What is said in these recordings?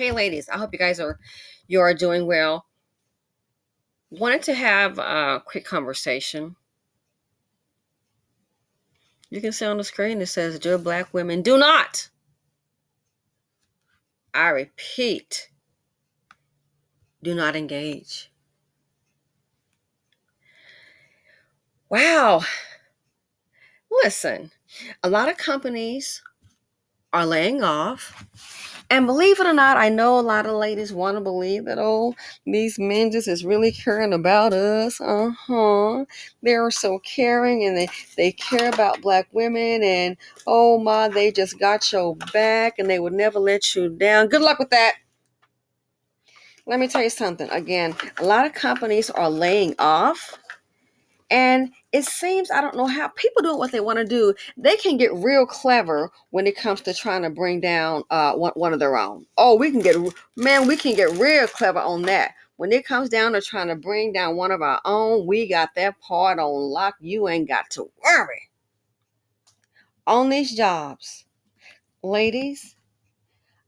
Hey, ladies, I hope you are doing well. Wanted to have a quick conversation. You can see on the screen it says, "Dear Black women, do not." I repeat, do not engage. Wow. Listen, a lot of companies are laying off. And believe it or not, I know a lot of ladies want to believe that, oh, these men just is really caring about us. They're so caring and they care about black women and, oh my, they just got your back and they would never let you down. Good luck with that. Let me tell you something. Again, a lot of companies are laying off. And it seems, I don't know how people do what they want to do. They can get real clever when it comes to trying to bring down one of their own. Oh, we can get real clever on that. When it comes down to trying to bring down one of our own, we got that part on lock. You ain't got to worry. On these jobs, ladies,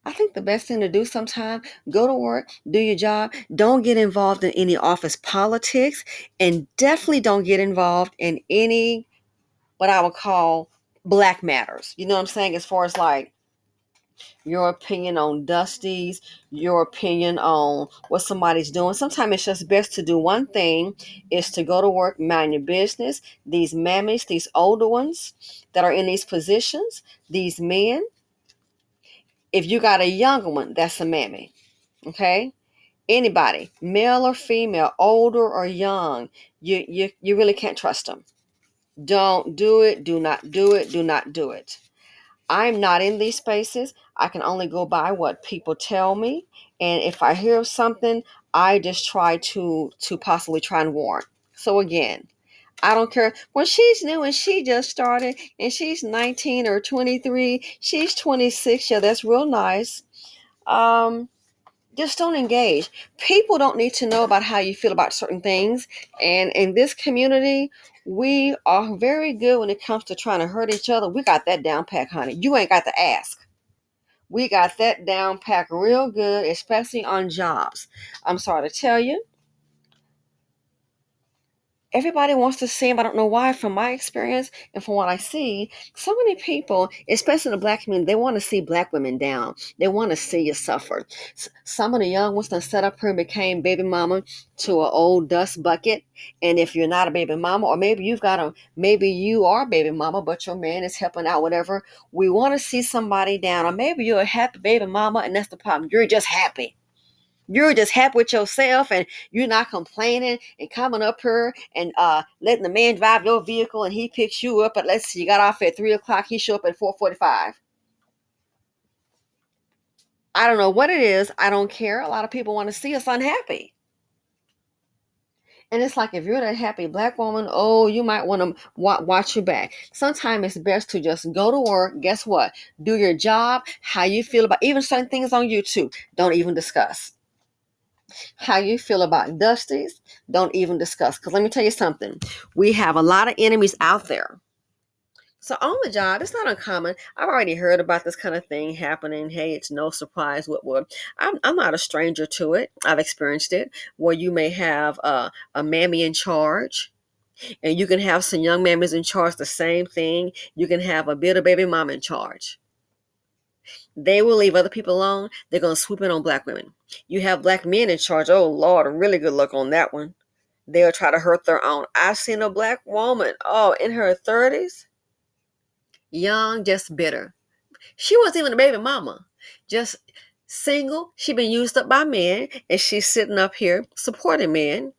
I think the best thing to do sometimes, go to work, do your job. Don't get involved in any office politics, and definitely don't get involved in any what I would call black matters. You know what I'm saying? As far as like your opinion on Dusties, your opinion on what somebody's doing. Sometimes it's just best to do one thing is to go to work, mind your business. These mammies, these older ones that are in these positions, these men, if you got a younger one, that's a mammy. Okay? Anybody, male or female, older or young, you really can't trust them. Don't do it. Do not do it. Do not do it. I'm not in these spaces. I can only go by what people tell me. And if I hear of something, I just try to possibly try and warn. So again, I don't care. When she's new and she just started and she's 19 or 23, she's 26. Yeah, that's real nice. Um, just don't engage. People don't need to know about how you feel about certain things. And in this community, we are very good when it comes to trying to hurt each other. We got that down pack, honey. You ain't got to ask. We got that down pack real good, especially on jobs. I'm sorry to tell you, everybody wants to see him. I don't know why. From my experience and from what I see, so many people, especially the black community, they want to see black women down. They want to see you suffer. Some of the young ones that set up here and became baby mama to an old dust bucket. And if you're not a baby mama, or maybe you are a baby mama, but your man is helping out, whatever. We want to see somebody down, or maybe you're a happy baby mama, and that's the problem. You're just happy. You're just happy with yourself and you're not complaining and coming up here and letting the man drive your vehicle and he picks you up at, let's see, you got off at 3 o'clock, he show up at 4:45. I don't know what it is. I don't care. A lot of people want to see us unhappy. And it's like, if you're that happy black woman, oh, you might want to watch your back. Sometimes it's best to just go to work. Guess what? Do your job. How you feel about even certain things on YouTube. Don't even discuss. How you feel about Dusties, don't even discuss. Because let me tell you something. We have a lot of enemies out there. So on the job, it's not uncommon. I've already heard about this kind of thing happening. Hey, it's no surprise what would. I'm not a stranger to it. I've experienced it where you may have a mammy in charge. And you can have some young mammies in charge, the same thing. You can have a bitter baby mom in charge. They will leave other people alone. They're going to swoop in on black women. You have black men in charge. Oh, Lord, a really good look on that one. They'll try to hurt their own. I've seen a black woman, in her 30s, young, just bitter. She wasn't even a baby mama, just single. She been used up by men, and she's sitting up here supporting men.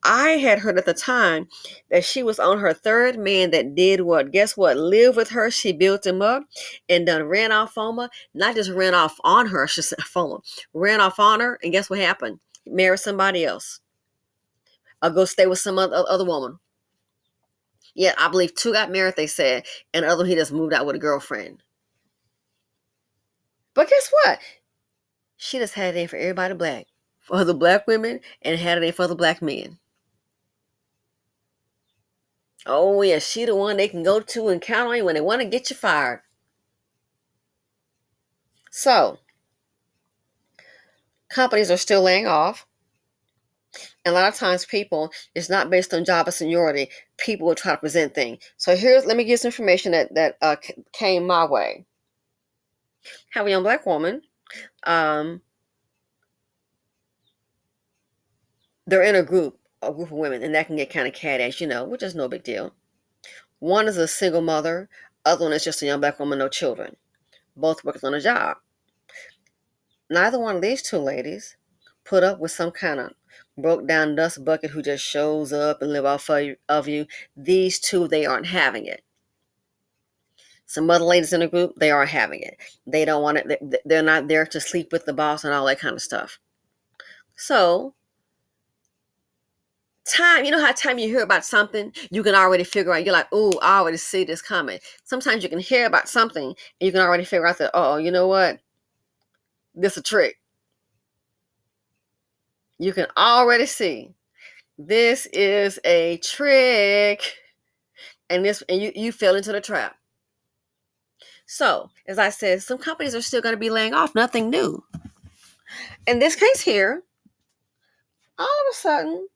I had heard at the time that she was on her third man that did what? Guess what? Lived with her. She built him up and done ran off on her. Not just ran off on her, she said on her. Ran off on her, and guess what happened? Married somebody else. Or go stay with some other woman. Yeah, I believe 2 got married, they said, and the other one, he just moved out with a girlfriend. But guess what? She just had it in for everybody black. For the black women, and had it in for the black men. Oh, yeah, she the one they can go to and count on you when they want to get you fired. So, Companies are still laying off. And a lot of times people, it's not based on job or seniority. People will try to present things. So let me give some information that came my way. Have a young black woman. Um, they're in a group of women, and that can get kind of catty, which is no big deal. One is a single mother. Other one is just a young black woman, no children. Both working on a job. Neither one of these two ladies put up with some kind of broke down dust bucket who just shows up and live off of you. These two, they aren't having it. Some other ladies in the group, they are having it. They don't want it. They're not there to sleep with the boss and all that kind of stuff. So, how you hear about something, you can already figure out, you're like, oh, I already see this coming. Sometimes you can hear about something and you can already figure out that, oh, you know what? This is a trick. You can already see this is a trick. And you fell into the trap. So, as I said, some companies are still going to be laying off, nothing new. In this case here, all of a sudden,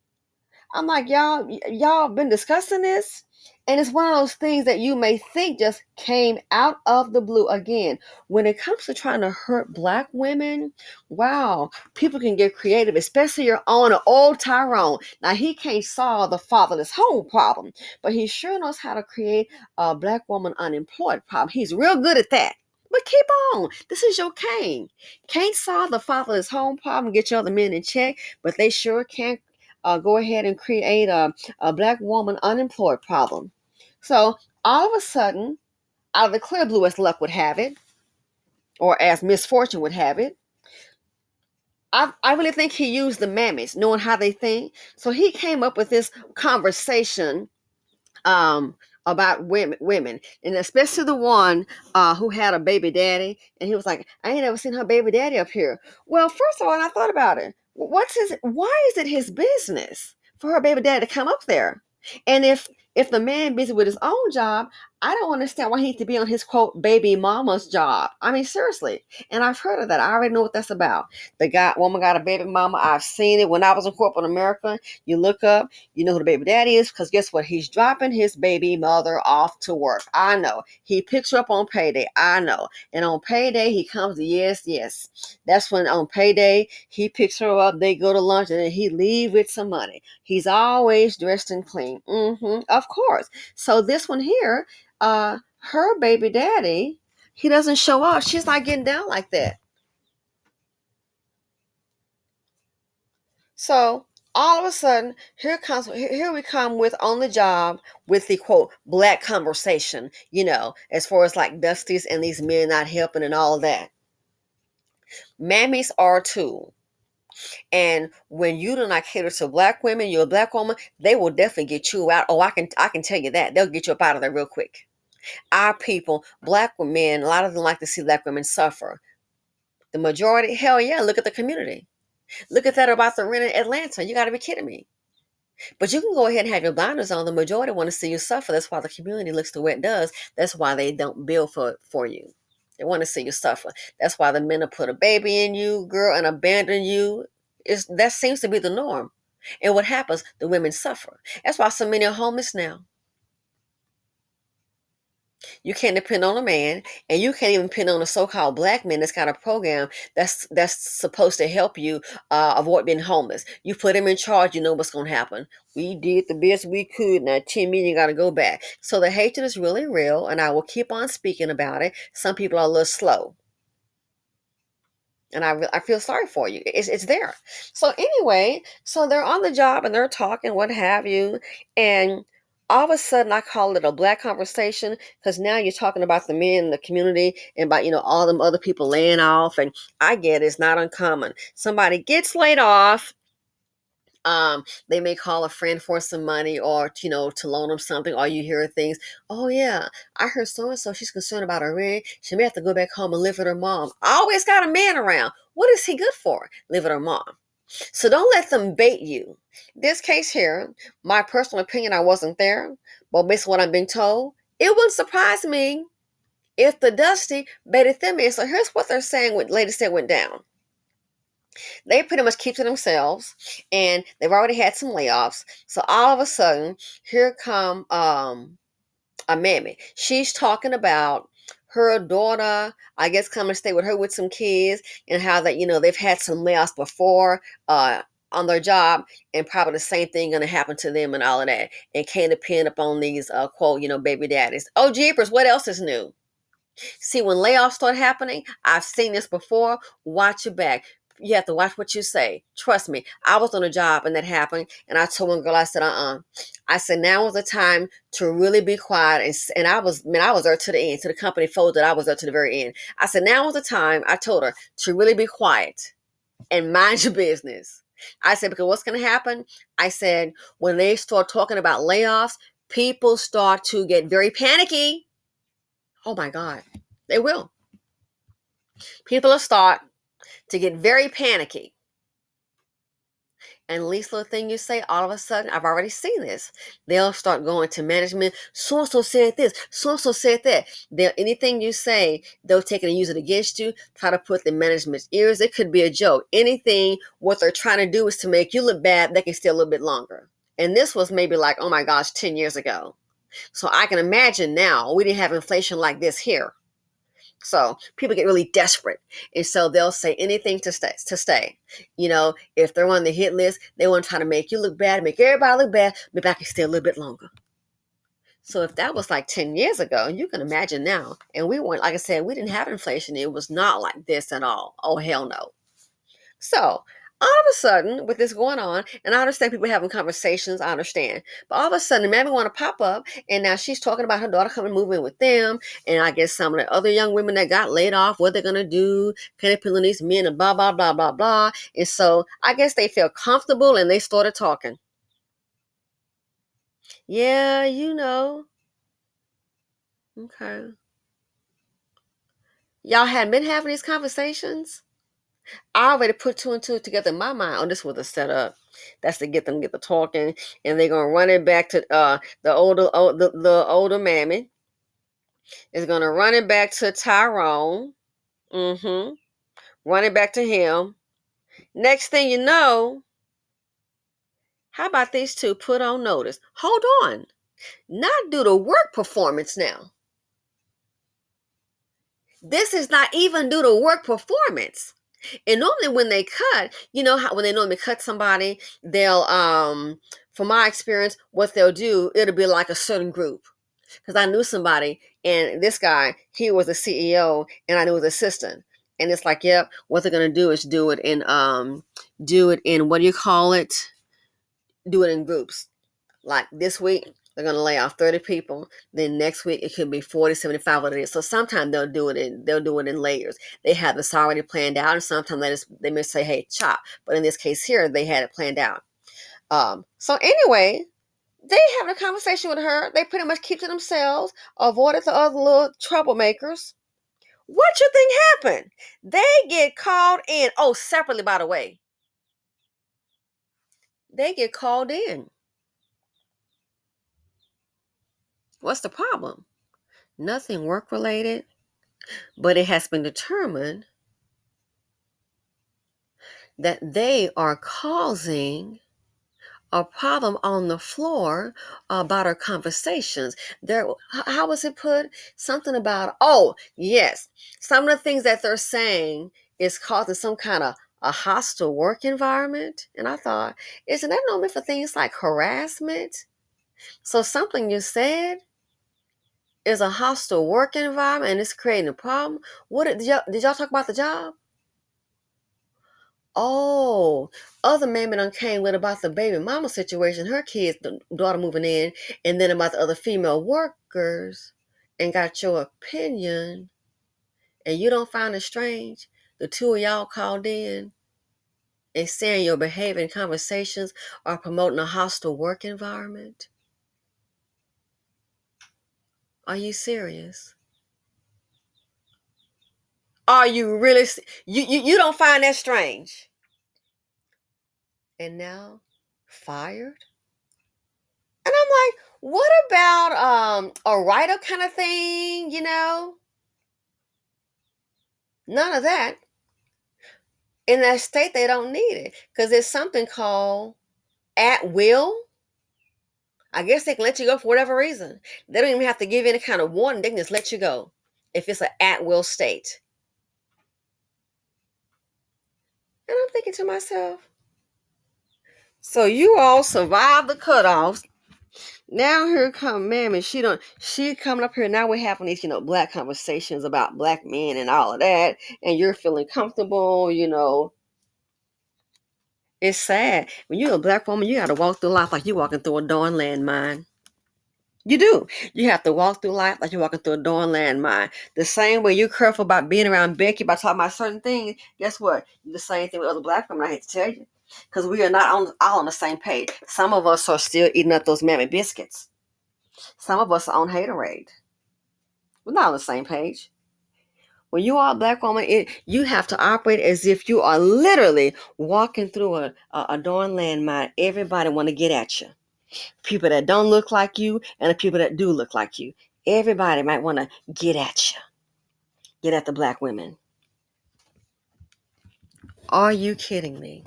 I'm like, y'all been discussing this? And it's one of those things that you may think just came out of the blue. Again, when it comes to trying to hurt black women, wow, people can get creative, especially your owner, old Tyrone. Now, he can't solve the fatherless home problem, but he sure knows how to create a black woman unemployed problem. He's real good at that. But keep on. This is your Kane. Can't solve the fatherless home problem, get your other men in check, but they sure can go ahead and create a black woman unemployed problem. So all of a sudden, out of the clear blue, as luck would have it, or as misfortune would have it, I really think he used the mammies, knowing how they think. So he came up with this conversation um, about women, and especially the one who had a baby daddy, and he was like, "I ain't never seen her baby daddy up here." Well, first of all, I thought about it. Why is it his business for her baby daddy to come up there? And if the man busy with his own job, I don't understand why he needs to be on his quote baby mama's job. I mean, seriously. And I've heard of that. I already know what that's about. Woman got a baby mama. I've seen it when I was in corporate America. You look up, you know who the baby daddy is, because guess what? He's dropping his baby mother off to work. I know. He picks her up on payday. I know. And on payday, he comes, yes. That's when on payday, he picks her up, they go to lunch, and then he leave with some money. He's always dressed and clean. Of course. So this one here, her baby daddy, he doesn't show up. She's not getting down like that. So all of a sudden, here we come with on the job with the quote black conversation, as far as like Dusty's and these men not helping and all that. Mammies are too. And when you do not cater to black women, you're a black woman, they will definitely get you out. Oh, I can tell you that. They'll get you up out of there real quick. Our people, black men, a lot of them like to see black women suffer. The majority, hell yeah, look at the community. Look at that about the rent in Atlanta. You got to be kidding me. But you can go ahead and have your blinders on. The majority want to see you suffer. That's why the community looks the way it does. That's why they don't build for you. They want to see you suffer. That's why the men will put a baby in you, girl, and abandon you. That seems to be the norm. And what happens? The women suffer. That's why so many are homeless now. You can't depend on a man, and you can't even depend on a so-called black man that's got a program that's supposed to help you avoid being homeless. You put him in charge, you know what's going to happen. We did the best we could. Now 10 million got to go back. So the hatred is really real, and I will keep on speaking about it. Some people are a little slow. And I feel sorry for you. It's there. So anyway, so they're on the job and they're talking, what have you. And all of a sudden, I call it a black conversation because now you're talking about the men in the community and about, all them other people laying off. And I get it, it's not uncommon. Somebody gets laid off. They may call a friend for some money or, to loan them something, or you hear things. Oh yeah, I heard so-and-so, she's concerned about her rent. She may have to go back home and live with her mom. Always got a man around. What is he good for? Live with her mom. So don't let them bait you. This case here, my personal opinion, I wasn't there, but based on what I'm being told, it wouldn't surprise me if the Dusty baited them in. So here's what they're saying, what lady said went down. They pretty much keep to themselves, and they've already had some layoffs. So all of a sudden, here come a mammy. She's talking about her daughter, I guess, coming to stay with her with some kids, and how that they've had some layoffs before on their job, and probably the same thing going to happen to them and all of that, and can't depend upon these quote baby daddies. Oh jeepers, what else is new? See, when layoffs start happening, I've seen this before. Watch your back. You have to watch what you say. Trust me. I was on a job and that happened. And I told one girl, I said, I said, now is the time to really be quiet. And I was, man, I was there to the end. To the company folded, I was there to the very end. I said, now is the time, I told her, to really be quiet and mind your business. I said, because what's going to happen? I said, when they start talking about layoffs, people start to get very panicky. Oh my God. They will. People will start to get very panicky. And least little thing you say, all of a sudden, I've already seen this. They'll start going to management. So-and-so said this. So-and-so said that. Anything you say, they'll take it and use it against you. Try to put the management's ears. It could be a joke. Anything, what they're trying to do is to make you look bad. They can stay a little bit longer. And this was maybe like, oh my gosh, 10 years ago. So I can imagine now, we didn't have inflation like this here. So people get really desperate. And so they'll say anything to stay. If they're on the hit list, they want to try to make you look bad, make everybody look bad, maybe I can stay a little bit longer. So if that was like 10 years ago, you can imagine now. And we weren't, like I said, we didn't have inflation. It was not like this at all. Oh, hell no. So all of a sudden, with this going on, and I understand people having conversations, I understand. But all of a sudden, the mammy want to pop up, and now she's talking about her daughter coming and moving with them, and I guess some of the other young women that got laid off, what they're going to do, can they put on these men, and blah, blah, blah, blah, blah. And so I guess they feel comfortable, and they started talking. Yeah, Okay. Y'all had been having these conversations? I already put two and two together in my mind. Oh, this was a setup. That's to get them get the talking, and they're gonna run it back to the older mammy. Is gonna run it back to Tyrone. Mm-hmm. Run it back to him. Next thing you know, how about these two put on notice? Hold on, not do the work performance now. This is not even due to work performance. And normally when they cut, how when they normally cut somebody, they'll from my experience, what they'll do, it'll be like a certain group. Because I knew somebody, and this guy, he was the CEO, and I knew his assistant. And it's like, yep, what they're gonna do is do it in what do you call it? Do it in groups. Like this week, they're going to lay off 30 people. Then next week, it could be 40, 75, what it is. So sometimes they'll do it in layers. They have this already planned out. And sometimes they may say, hey, chop. But in this case here, they had it planned out. So anyway, they have a conversation with her. They pretty much keep to themselves, avoided the other little troublemakers. What you think happened? They get called in. Oh, separately, by the way. They get called in. What's the problem? Nothing work related, but it has been determined that they are causing a problem on the floor about our conversations. How was it put? Something about, oh, yes, some of the things that they're saying is causing some kind of a hostile work environment. And I thought, isn't that normal for things like harassment? So something you said is a hostile work environment and it's creating a problem. Did y'all talk about the job? Oh, other mammy done came with about the baby mama situation, her kids, the daughter moving in, and then about the other female workers, and got your opinion, and you don't find it strange. The two of y'all called in and saying your behavior and conversations are promoting a hostile work environment. Are you serious? Are you really? You don't find that strange? And now, fired? And I'm like, what about a write-up kind of thing, None of that. In that state, they don't need it because there's something called at will. I guess they can let you go for whatever reason. They don't even have to give you any kind of warning. They can just let you go if it's an at will state. And I'm thinking to myself, so you all survived the cutoffs. Now here come Mammy. She coming up here. Now we're having these, black conversations about black men and all of that. And you're feeling comfortable. It's sad. When you're a black woman, you gotta walk through life like you're walking through a darn landmine. You do. You have to walk through life like you're walking through a darn landmine. The same way you're careful about being around Becky by talking about certain things, guess what? The same thing with other black women, I hate to tell you. Because we are not all on the same page. Some of us are still eating up those mammy biscuits. Some of us are on haterade. We're not on the same page. When you are a black woman, you have to operate as if you are literally walking through a darn landmine. Everybody want to get at you. People that don't look like you and the people that do look like you. Everybody might want to get at you. Get at the black women. Are you kidding me?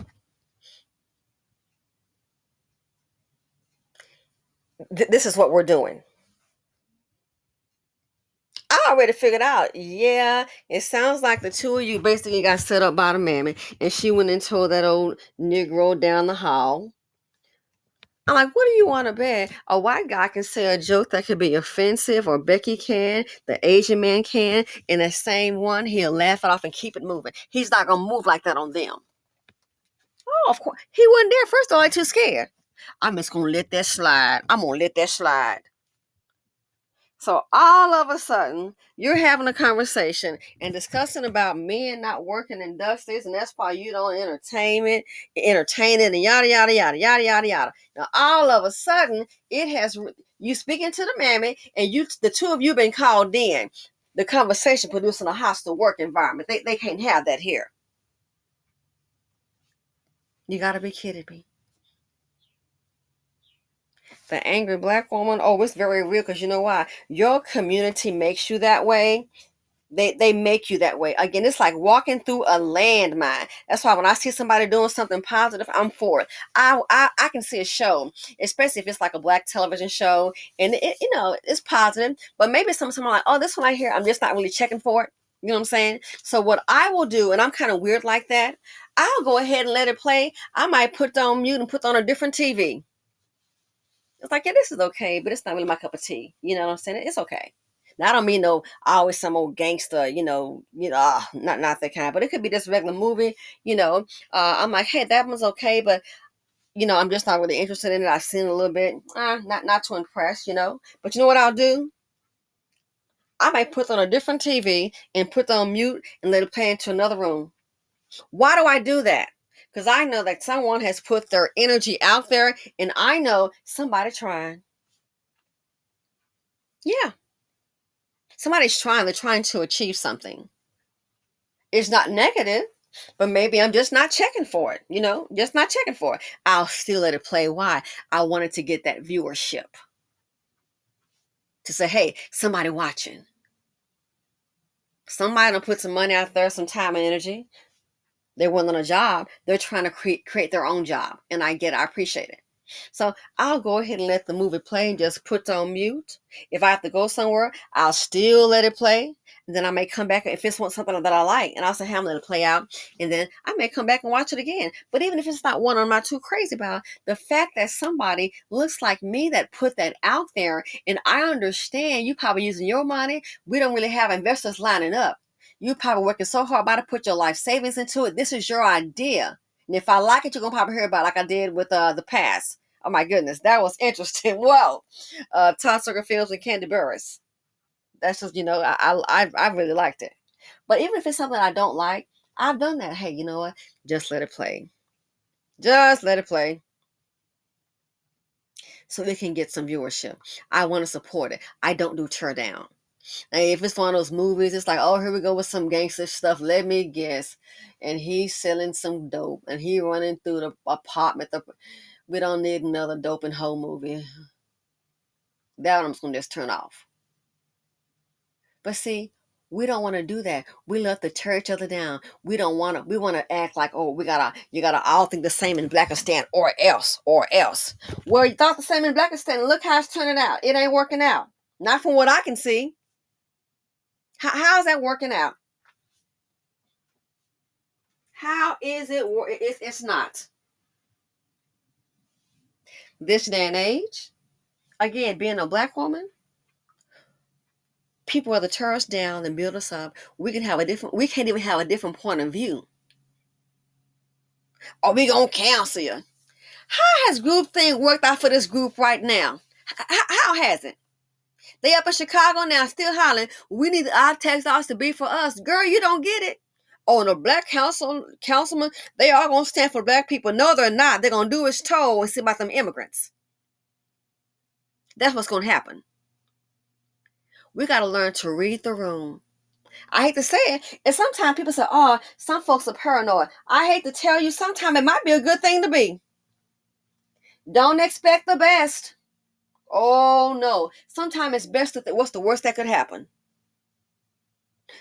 This is what we're doing. I already figured out. Yeah, it sounds like the two of you basically got set up by the mammy, and she went and told that old Negro down the hall. I'm like, what do you want to bet? A white guy can say a joke that could be offensive, or Becky can, the Asian man can, and the same one, he'll laugh it off and keep it moving. He's not going to move like that on them. Oh, of course. He wasn't there. First of all, I too scared. I'm just going to let that slide. I'm going to let that slide. So all of a sudden, you're having a conversation and discussing about men not working industries, and that's why you don't entertain it, and yada yada yada yada yada yada. Now all of a sudden, it has you speaking to the mammy, and the two of you been called in. The conversation producing a hostile work environment. They can't have that here. You gotta be kidding me. The angry black woman, oh, it's very real because you know why? Your community makes you that way. They make you that way. Again, it's like walking through a landmine. That's why when I see somebody doing something positive, I'm for it. I can see a show, especially if it's like a black television show, and it's positive, but maybe someone like, oh, this one I hear, I'm just not really checking for it. You know what I'm saying? So what I will do, and I'm kind of weird like that, I'll go ahead and let it play. I might put it on mute and put it on a different TV. It's like, yeah, this is okay, but it's not really my cup of tea. You know what I'm saying? It's okay. Now I don't mean no always some old gangster, not that kind. But it could be this regular movie. I'm like, hey, that one's okay, but I'm just not really interested in it. I've seen it a little bit, not too impressed. But you know what I'll do? I might put it on a different TV and put it on mute and let it play into another room. Why do I do that? Because I know that someone has put their energy out there, and I know somebody trying. Yeah. Somebody's trying, they're trying to achieve something. It's not negative, but maybe I'm just not checking for it, just not checking for it. I'll still let it play. Why? I wanted to get that viewership. To say, hey, somebody watching. Somebody will put some money out there, some time and energy. They're willing a job. They're trying to create their own job. And I appreciate it. So I'll go ahead and let the movie play and just put it on mute. If I have to go somewhere, I'll still let it play. And then I may come back if it's something that I like, and also have let it play out. And then I may come back and watch it again. But even if it's not one I'm not too crazy about, the fact that somebody looks like me that put that out there, and I understand you probably using your money. We don't really have investors lining up. You probably working so hard about to put your life savings into it. This is your idea. And if I like it, you're going to probably hear about it like I did with the past. Oh my goodness, that was interesting. Whoa. Todd Circle Films and Candy Burris. That's just, I really liked it. But even if it's something I don't like, I've done that. Hey, you know what? Just let it play. Just let it play. So it can get some viewership. I want to support it. I don't do tear down. And if it's one of those movies, it's like, oh, here we go with some gangster stuff. Let me guess. And he's selling some dope. And he running through the apartment. We don't need another dope and hoe movie. That one I'm just going to just turn off. But see, We don't want to do that. We love to tear each other down. We don't want to. We want to act like, oh, you gotta all think the same in Blackistan, or else, or else. Well, you thought the same in Blackistan. Look how it's turning out. It ain't working out. Not from what I can see. How is that working out? How is it? It's not. This day and age, again, being a black woman, people rather tear us down than build us up. We can have a different. We can't even have a different point of view. Or we gonna cancel you. How has group thing worked out for this group right now? How has it? They up in Chicago now, still hollering, we need our tax dollars to be for us. Girl, you don't get it. Oh, and the black councilman, they are gonna stand for black people. No, they're not. They're gonna do as told and see about them immigrants. That's what's gonna happen. We gotta learn to read the room. I hate to say it, and sometimes people say, oh, some folks are paranoid. I hate to tell you, sometimes it might be a good thing to be. Don't expect the best. Oh no. Sometimes it's best to think, what's the worst that could happen?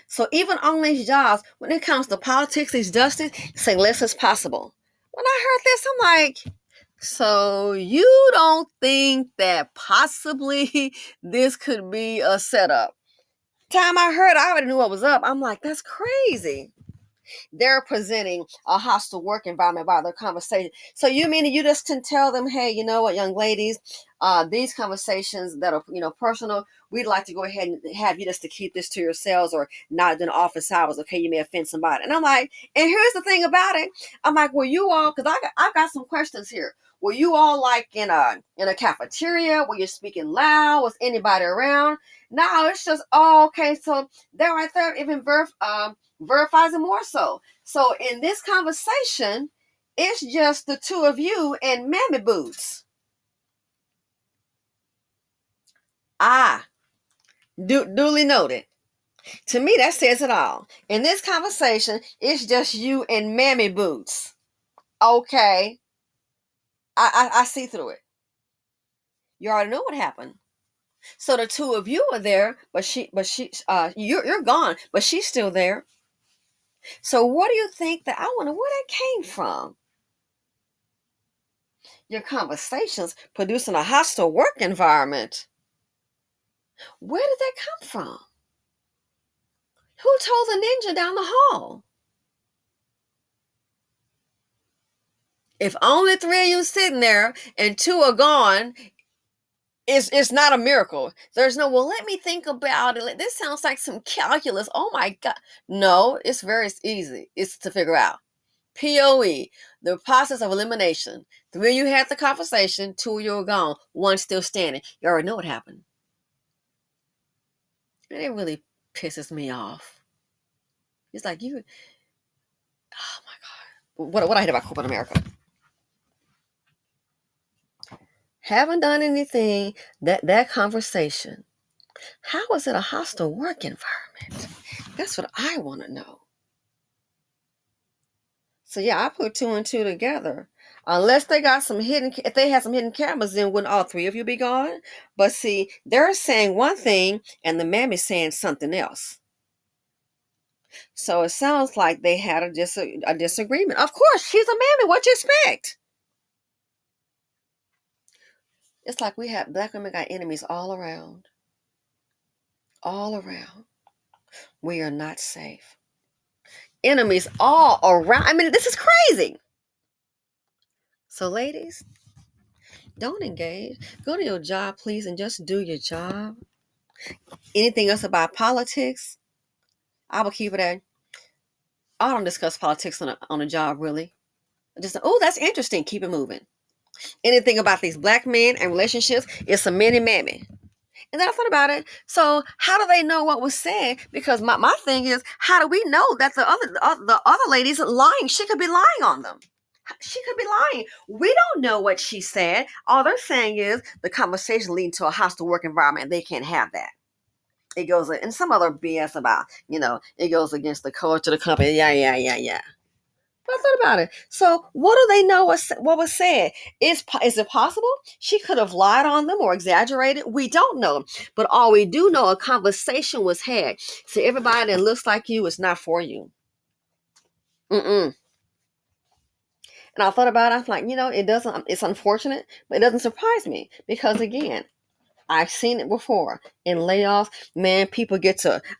So even on these jobs, when it comes to politics, these justice, say less as possible. When I heard this, I'm like, so you don't think that possibly this could be a setup? Time I heard, I already knew what was up. I'm like, that's crazy. They're presenting a hostile work environment by their conversation. So you mean you just can tell them, hey, you know what, young ladies, these conversations that are, personal, we'd like to go ahead and have you just to keep this to yourselves or not in office hours. Okay, you may offend somebody. And I'm like, and here's the thing about it. I'm like, well, you all, because I've got some questions here. Were you all like in a cafeteria? Were you speaking loud? Was anybody around? No, it's just, oh, okay. So there right there, even verifies it more so. So in this conversation, it's just the two of you and mammy boots. Duly noted. To me, that says it all. In this conversation, it's just you and mammy boots. Okay. I see through it. You already know what happened. So the two of you are there, but you're gone, but she's still there. So what do you think that, I wonder where that came from? Your conversations producing a hostile work environment. Where did that come from? Who told the ninja down the hall? If only three of you sitting there and two are gone, it's not a miracle. There's no, well, let me think about it. This sounds like some calculus. Oh my God. No, it's very easy. It's to figure out. POE, the process of elimination. Three of you had the conversation, two of you are gone, one still standing. You already know what happened. And it really pisses me off. It's like you, oh my God. What I hate about corporate America. Haven't done anything, that conversation. How is it a hostile work environment? That's what I want to know. So yeah, I put two and two together. Unless they got if they had some hidden cameras, then wouldn't all three of you be gone? But see, they're saying one thing and the mammy's saying something else. So it sounds like they had a disagreement. Of course, she's a mammy. What you expect? It's like we have black women got enemies all around. All around. We are not safe. Enemies all around. I mean, this is crazy. So ladies, don't engage. Go to your job, please, and just do your job. Anything else about politics, I will keep it at, I don't discuss politics on a job, really. Just, oh, that's interesting. Keep it moving. Anything about these black men and relationships, it's a mini mammy. And then I thought about it. So how do they know what was said? Because my thing is, how do we know that the other lady's lying? She could be lying on them. She could be lying. We don't know what she said. All they're saying is the conversation leading to a hostile work environment, and they can't have that. It goes, and some other BS about, it goes against the culture of the company. Yeah. I thought about it. So, what do they know what was said? Is it possible she could have lied on them or exaggerated? We don't know. But all we do know, a conversation was had. So, everybody that looks like you is not for you. Mm-mm. And I thought about it. I was like, it's unfortunate, but it doesn't surprise me because, again, I've seen it before in layoffs. Man,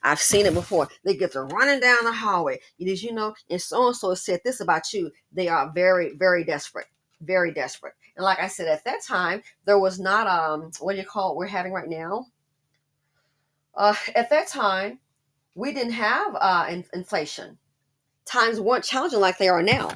I've seen it before. They get to running down the hallway. Did you know? And so said this about you. They are very, very desperate. Very desperate. And like I said, at that time, there was not, what do you call it we're having right now? At that time, we didn't have inflation. Times weren't challenging like they are now.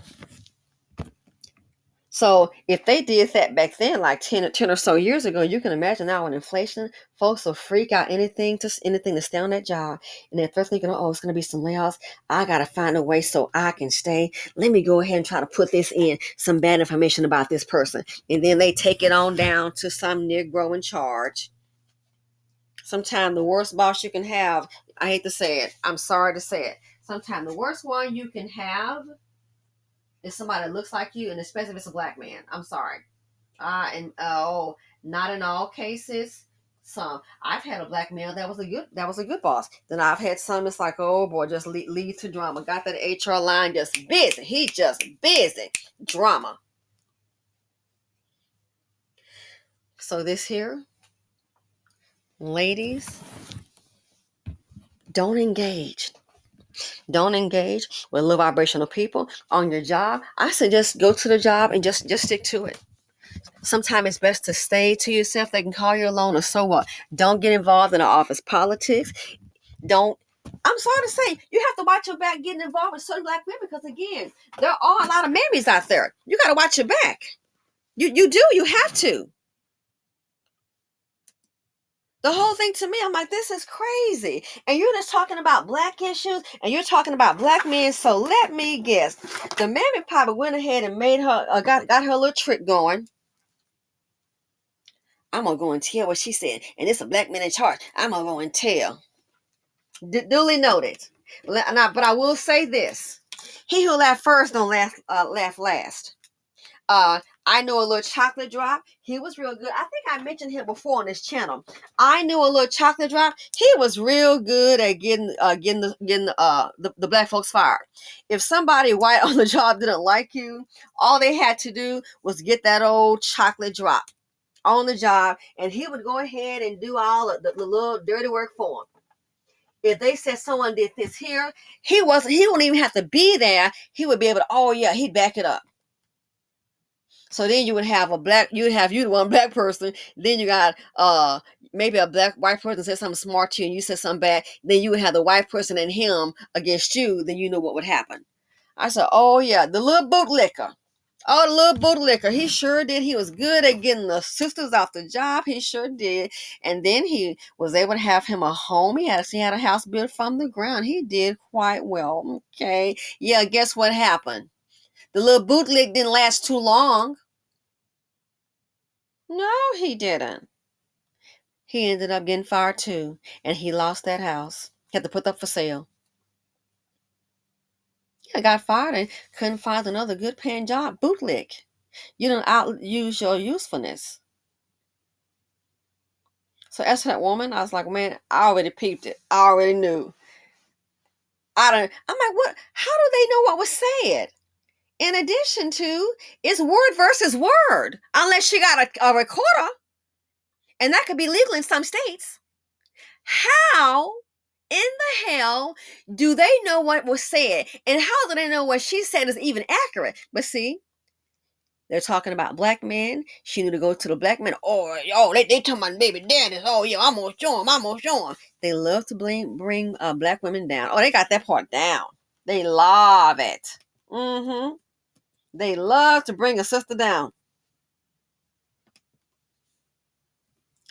So if they did that back then, like 10 or so years ago, you can imagine now with inflation, folks will freak out anything to stay on that job. And if they're thinking, oh, it's going to be some layoffs, I got to find a way so I can stay. Let me go ahead and try to put this in, some bad information about this person. And then they take it on down to some Negro in charge. Sometimes the worst boss you can have, I hate to say it, I'm sorry to say it. Sometimes the worst one you can have is somebody that looks like you, and especially if it's a black man. I'm sorry. Not in all cases. Some I've had a black male that was a good boss. Then I've had some that's like, oh boy, just lead to drama. Got that HR line just busy. He just busy. Drama. So this here, ladies, don't engage. Don't engage with low vibrational people on your job. I suggest go to the job and just stick to it. Sometimes it's best to stay to yourself. They can call you alone or so what. Don't get involved in the office politics. Don't. I'm sorry to say, you have to watch your back getting involved with certain black women because, again, there are a lot of mammies out there. You got to watch your back. You do. You have to. The whole thing to me, I'm like, this is crazy. And you're just talking about black issues and you're talking about black men. So let me guess. The mammy probably went ahead and made her, got her little trick going. I'm going to go and tell what she said. And it's a black man in charge. I'm going to go and tell. Duly noted. But I will say this. He who laughed first don't laugh last. I know a little chocolate drop. He was real good. I think I mentioned him before on this channel. I knew a little chocolate drop. He was real good at getting the black folks fired. If somebody white on the job didn't like you, all they had to do was get that old chocolate drop on the job, and he would go ahead and do all of the little dirty work for him. If they said someone did this here, he wouldn't even have to be there. He would be able to, oh yeah, he'd back it up. So then you would have you the one black person. Then you got maybe a white person said something smart to you and you said something bad. Then you would have the white person and him against you. Then you know what would happen. I said, oh yeah, the little bootlicker. Oh, the little bootlicker. He sure did. He was good at getting the sisters off the job. He sure did. And then he was able to have him a home. He had a house built from the ground. He did quite well. Okay. Yeah, guess what happened? The little bootlick didn't last too long. No, he didn't. He ended up getting fired too. And he lost that house. He had to put up for sale. He got fired and couldn't find another good paying job. Bootlick. You don't outuse your usefulness. So as for that woman, I was like, man, I already peeped it. I already knew. I'm like, what? How do they know what was said? In addition to, it's word versus word. Unless she got a recorder. And that could be legal in some states. How in the hell do they know what was said? And how do they know what she said is even accurate? But see, they're talking about black men. She knew to go to the black men. Oh, they talking about baby daddies. Oh, yeah, I'm going to show them. They love to bring black women down. Oh, they got that part down. They love it. Mm-hmm. They love to bring a sister down.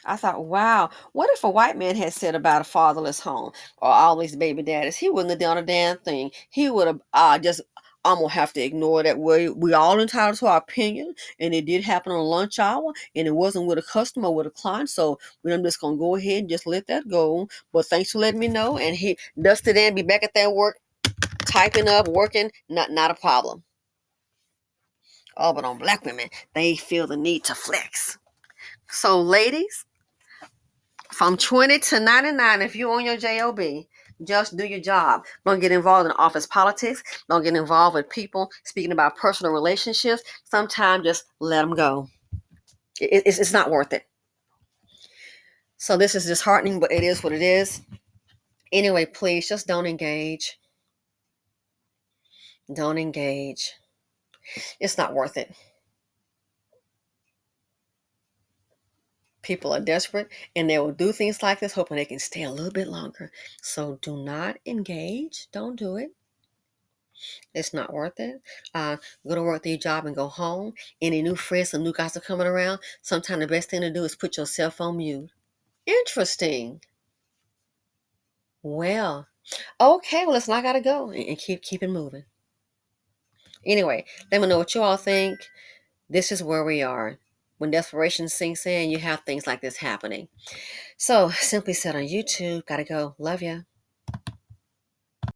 I thought, wow, what if a white man had said about a fatherless home or all these baby daddies? He wouldn't have done a damn thing. He would have just, I'm going to have to ignore that. We all entitled to our opinion, and it did happen on lunch hour, and it wasn't with a customer, with a client, so I'm just going to go ahead and just let that go. But thanks for letting me know, and he Dusty then be back at that work, typing up, working, not a problem. Oh, but on black women, they feel the need to flex. So, ladies, from 20 to 99, if you own your job, just do your job. Don't get involved in office politics. Don't get involved with people speaking about personal relationships. Sometimes just let them go. It's not worth it. So this is disheartening, but it is what it is. Anyway, please just don't engage. Don't engage. It's not worth it. People are desperate and they will do things like this hoping they can stay a little bit longer. So do not engage. Don't do it. It's not worth it. Go to work, do your job, and go home. Any new friends and new guys are coming around, sometimes the best thing to do is put your cell phone mute. Interesting. Well, okay. Well, listen, I gotta go and keep it moving. Anyway, let me know what you all think. This is where we are. When desperation sinks in, you have things like this happening. So, simply said on YouTube, gotta go. Love ya.